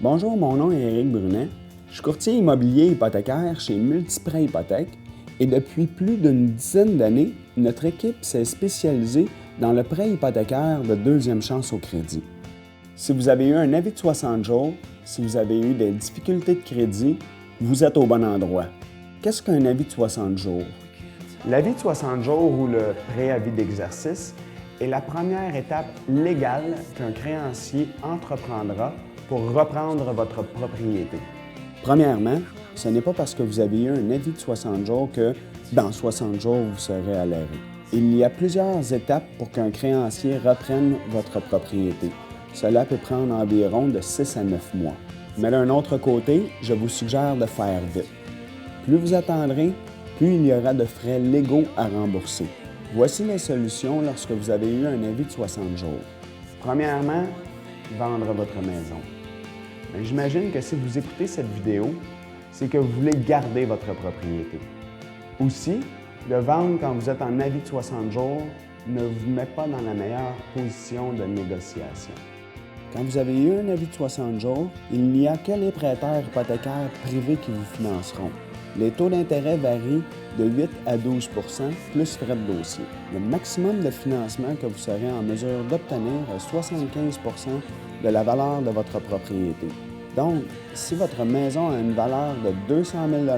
Bonjour, mon nom est Éric Brunet. Je suis courtier immobilier hypothécaire chez Multiprêt Hypothèque et depuis plus d'une dizaine d'années, notre équipe s'est spécialisée dans le prêt hypothécaire de deuxième chance au crédit. Si vous avez eu un avis de 60 jours, si vous avez eu des difficultés de crédit, vous êtes au bon endroit. Qu'est-ce qu'un avis de 60 jours? L'avis de 60 jours ou le préavis d'exercice est la première étape légale qu'un créancier entreprendra pour reprendre votre propriété. Premièrement, ce n'est pas parce que vous avez eu un avis de 60 jours que dans 60 jours, vous serez à l'arrêt. Il y a plusieurs étapes pour qu'un créancier reprenne votre propriété. Cela peut prendre environ de 6 à 9 mois. Mais d'un autre côté, je vous suggère de faire vite. Plus vous attendrez, plus il y aura de frais légaux à rembourser. Voici les solutions lorsque vous avez eu un avis de 60 jours. Premièrement, vendre votre maison. J'imagine que si vous écoutez cette vidéo, c'est que vous voulez garder votre propriété. Aussi, de vendre quand vous êtes en avis de 60 jours ne vous met pas dans la meilleure position de négociation. Quand vous avez eu un avis de 60 jours, il n'y a que les prêteurs hypothécaires privés qui vous financeront. Les taux d'intérêt varient de 8 à 12 plus frais de dossier. Le maximum de financement que vous serez en mesure d'obtenir est 75 de la valeur de votre propriété. Donc, si votre maison a une valeur de 200 000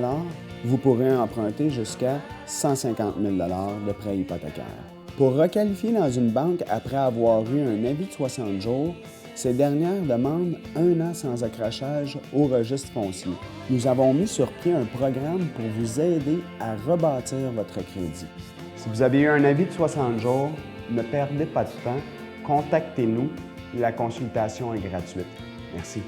vous pourrez emprunter jusqu'à 150 000 de prêt hypothécaire. Pour requalifier dans une banque après avoir eu un avis de 60 jours, ces dernières demandent 1 an sans accrochage au registre foncier. Nous avons mis sur pied un programme pour vous aider à rebâtir votre crédit. Si vous avez eu un avis de 60 jours, ne perdez pas de temps, contactez-nous. La consultation est gratuite. Merci.